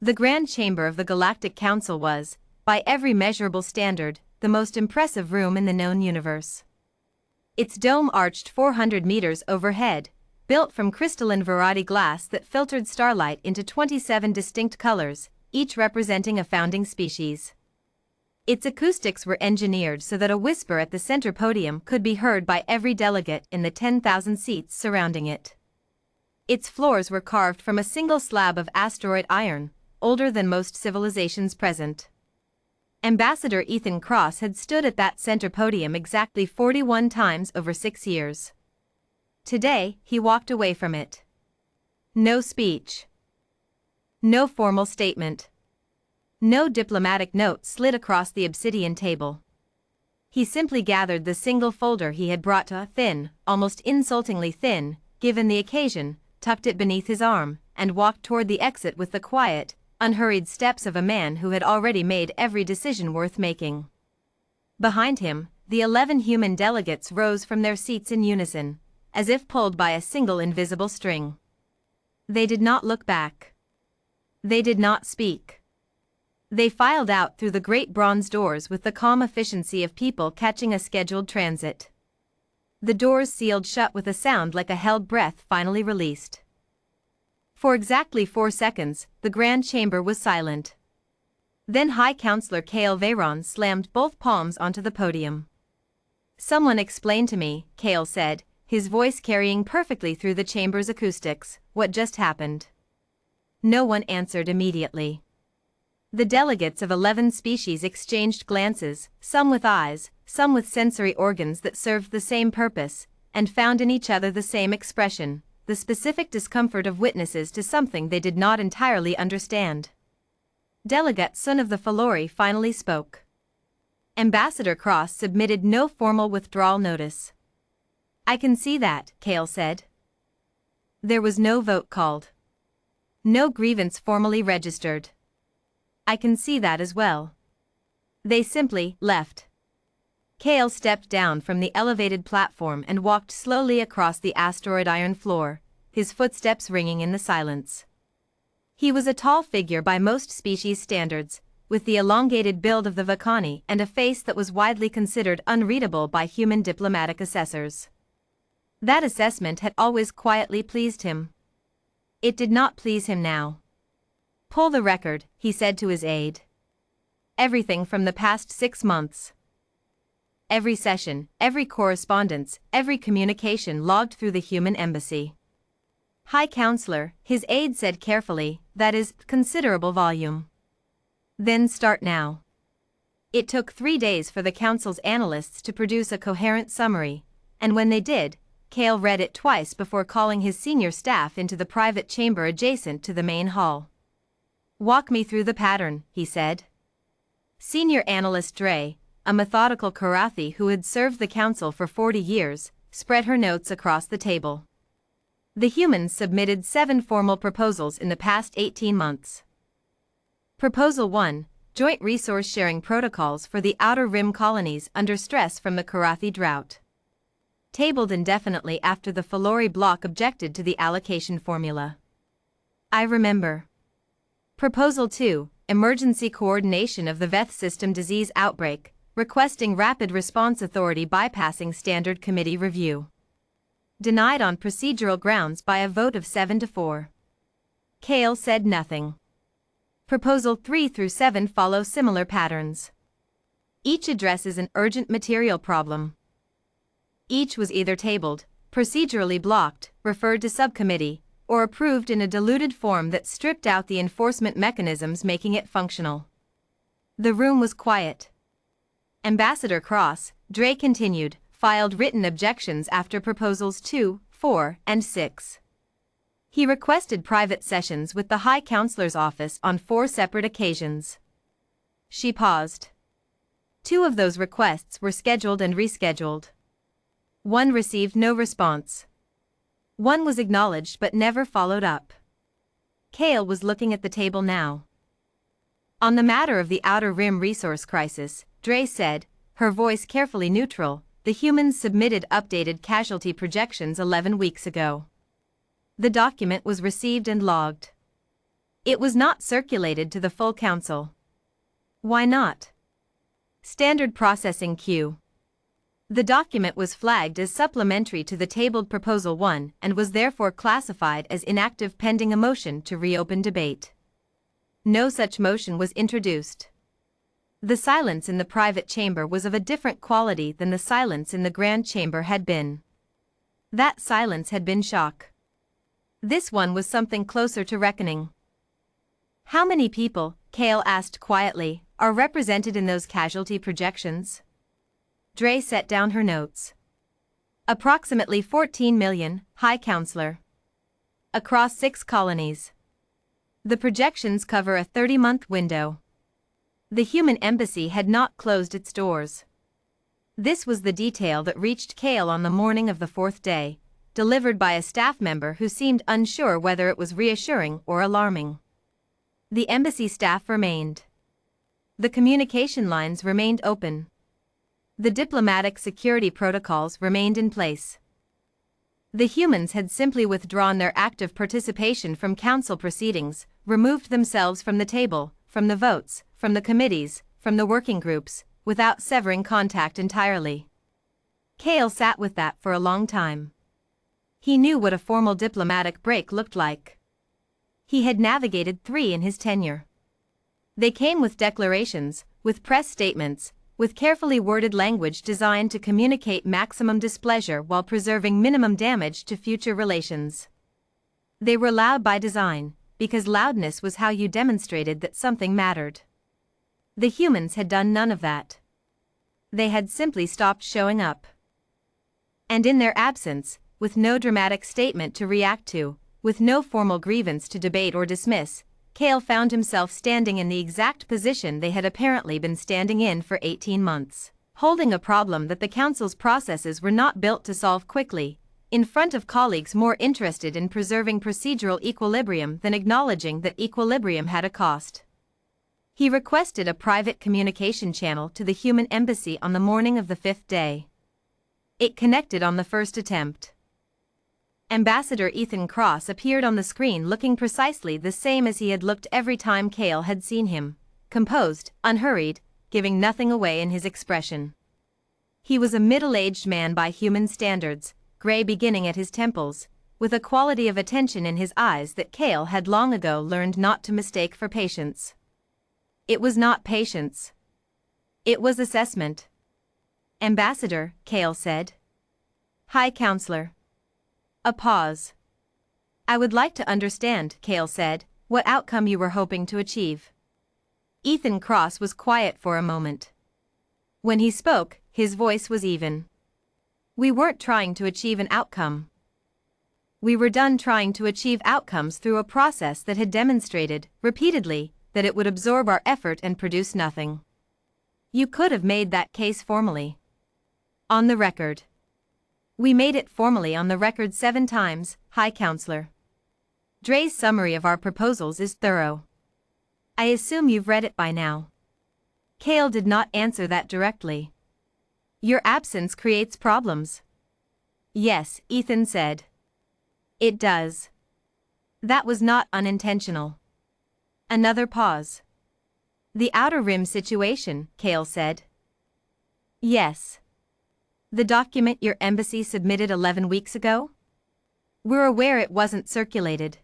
The Grand Chamber of the Galactic Council was, by every measurable standard, the most impressive room in the known universe. Its dome arched 400 meters overhead, built from crystalline Varadi glass that filtered starlight into 27 distinct colors, each representing a founding species. Its acoustics were engineered so that a whisper at the center podium could be heard by every delegate in the 10,000 seats surrounding it. Its floors were carved from a single slab of asteroid iron, older than most civilizations present. Ambassador Ethan Cross had stood at that center podium exactly 41 times over 6 years. Today, he walked away from it. No speech. No formal statement. No diplomatic note slid across the obsidian table. He simply gathered the single folder he had brought to thin, almost insultingly thin, given the occasion, tucked it beneath his arm, and walked toward the exit with the quiet, unhurried steps of a man who had already made every decision worth making. Behind him, the 11 human delegates rose from their seats in unison, as if pulled by a single invisible string. They did not look back. They did not speak. They filed out through the great bronze doors with the calm efficiency of people catching a scheduled transit. The doors sealed shut with a sound like a held breath finally released. For exactly 4 seconds, the Grand Chamber was silent. Then High Counselor Kale Veyron slammed both palms onto the podium. "Someone explain to me," Kale said, his voice carrying perfectly through the chamber's acoustics, "what just happened." No one answered immediately. The delegates of 11 species exchanged glances, some with eyes, some with sensory organs that served the same purpose, and found in each other the same expression, the specific discomfort of witnesses to something they did not entirely understand. Delegate Sun of the Falori finally spoke. Ambassador Cross submitted no formal withdrawal notice. "I can see that," Kale said. There was no vote called. No grievance formally registered. "I can see that as well." They simply left. Kale stepped down from the elevated platform and walked slowly across the asteroid iron floor, his footsteps ringing in the silence. He was a tall figure by most species standards, with the elongated build of the Vakani and a face that was widely considered unreadable by human diplomatic assessors. That assessment had always quietly pleased him. It did not please him now. "Pull the record," he said to his aide. "Everything from the past 6 months. Every session, every correspondence, every communication logged through the human embassy." "High Counselor," his aide said carefully, "that is considerable volume." "Then start now." It took 3 days for the Council's analysts to produce a coherent summary, and when they did, Kale read it twice before calling his senior staff into the private chamber adjacent to the main hall. "Walk me through the pattern," he said. Senior Analyst Dre, a methodical Karathi who had served the Council for 40 years, spread her notes across the table. The humans submitted 7 formal proposals in the past 18 months. Proposal 1, Joint Resource Sharing Protocols for the Outer Rim Colonies under stress from the Karathi drought. Tabled indefinitely after the Falori bloc objected to the allocation formula. I remember. Proposal 2, Emergency Coordination of the Veth System Disease Outbreak, requesting Rapid Response Authority bypassing Standard Committee review. Denied on procedural grounds by a vote of 7 to 4. Kale said nothing. Proposal 3 through 7 follow similar patterns. Each addresses an urgent material problem. Each was either tabled, procedurally blocked, referred to subcommittee, or approved in a diluted form that stripped out the enforcement mechanisms making it functional. The room was quiet. Ambassador Cross, Dre continued, filed written objections after proposals 2, 4, and 6. He requested private sessions with the High Counselor's office on 4 separate occasions. She paused. 2 of those requests were scheduled and rescheduled. 1 received no response. 1 was acknowledged but never followed up. Kale was looking at the table now. On the matter of the Outer Rim resource crisis, Dre said, her voice carefully neutral, the humans submitted updated casualty projections 11 weeks ago. The document was received and logged. It was not circulated to the full council. Why not? Standard processing queue. The document was flagged as supplementary to the tabled Proposal 1 and was therefore classified as inactive pending a motion to reopen debate. No such motion was introduced. The silence in the private chamber was of a different quality than the silence in the grand chamber had been. That silence had been shock. This one was something closer to reckoning. How many people, Kale asked quietly, are represented in those casualty projections? Dre set down her notes. Approximately 14 million, High Counselor. Across 6 colonies. The projections cover a 30-month window. The human embassy had not closed its doors. This was the detail that reached Kale on the morning of the 4th day, delivered by a staff member who seemed unsure whether it was reassuring or alarming. The embassy staff remained. The communication lines remained open. The diplomatic security protocols remained in place. The humans had simply withdrawn their active participation from council proceedings, removed themselves from the table, from the votes, from the committees, from the working groups, without severing contact entirely. Kale sat with that for a long time. He knew what a formal diplomatic break looked like. He had navigated 3 in his tenure. They came with declarations, with press statements, with carefully worded language designed to communicate maximum displeasure while preserving minimum damage to future relations. They were loud by design, because loudness was how you demonstrated that something mattered. The humans had done none of that. They had simply stopped showing up. And in their absence, with no dramatic statement to react to, with no formal grievance to debate or dismiss, Kale found himself standing in the exact position they had apparently been standing in for 18 months, holding a problem that the council's processes were not built to solve quickly, in front of colleagues more interested in preserving procedural equilibrium than acknowledging that equilibrium had a cost. He requested a private communication channel to the human embassy on the morning of the 5th day. It connected on the first attempt. Ambassador Ethan Cross appeared on the screen looking precisely the same as he had looked every time Kale had seen him, composed, unhurried, giving nothing away in his expression. He was a middle-aged man by human standards, gray beginning at his temples, with a quality of attention in his eyes that Kale had long ago learned not to mistake for patience. It was not patience. It was assessment. Ambassador, Kale said. High Counselor. A pause. I would like to understand, Kale said, what outcome you were hoping to achieve. Ethan Cross was quiet for a moment. When he spoke, his voice was even. We weren't trying to achieve an outcome. We were done trying to achieve outcomes through a process that had demonstrated, repeatedly, that it would absorb our effort and produce nothing. You could have made that case formally. On the record. We made it formally on the record 7 times, High Counselor. Dre's summary of our proposals is thorough. I assume you've read it by now. Kale did not answer that directly. Your absence creates problems. Yes, Ethan said. It does. That was not unintentional. Another pause. The Outer Rim situation, Kale said. Yes. The document your embassy submitted 11 weeks ago? We're aware it wasn't circulated.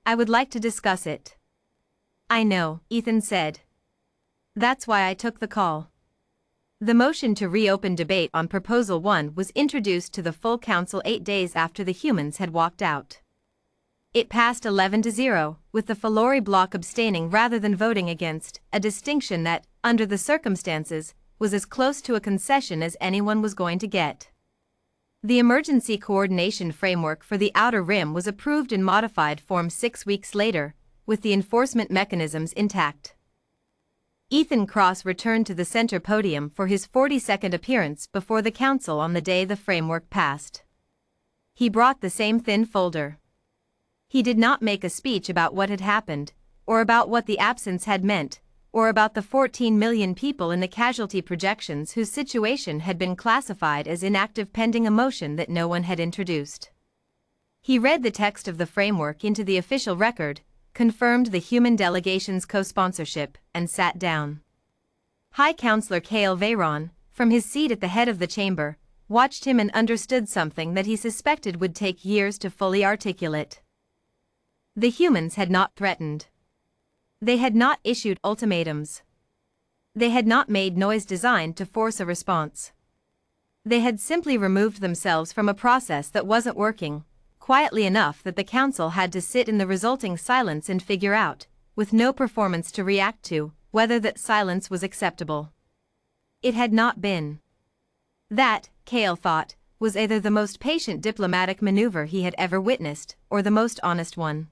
I would like to discuss it. I know, Ethan said. That's why I took the call. The motion to reopen debate on Proposal 1 was introduced to the full council 8 days after the humans had walked out. It passed 11-0, with the Filori bloc abstaining rather than voting against, a distinction that, under the circumstances, was as close to a concession as anyone was going to get. The Emergency Coordination Framework for the Outer Rim was approved in modified form 6 weeks later, with the enforcement mechanisms intact. Ethan Cross returned to the center podium for his 42nd appearance before the council on the day the framework passed. He brought the same thin folder. He did not make a speech about what had happened, or about what the absence had meant, or about the 14 million people in the casualty projections whose situation had been classified as inactive pending a motion that no one had introduced. He read the text of the framework into the official record, confirmed the human delegation's co-sponsorship, and sat down. High Counselor Kale Veyron, from his seat at the head of the chamber, watched him and understood something that he suspected would take years to fully articulate. The humans had not threatened. They had not issued ultimatums. They had not made noise designed to force a response. They had simply removed themselves from a process that wasn't working, quietly enough that the council had to sit in the resulting silence and figure out, with no performance to react to, whether that silence was acceptable. It had not been. That, Kale thought, was either the most patient diplomatic maneuver he had ever witnessed, or the most honest one.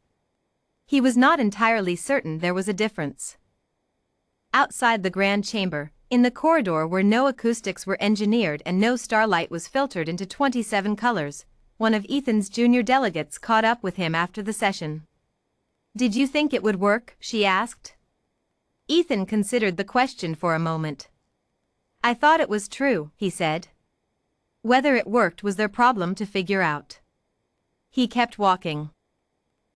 He was not entirely certain there was a difference. Outside the grand chamber, in the corridor where no acoustics were engineered and no starlight was filtered into 27 colors, one of Ethan's junior delegates caught up with him after the session. "Did you think it would work?" she asked. Ethan considered the question for a moment. "I thought it was true," he said. Whether it worked was their problem to figure out. He kept walking.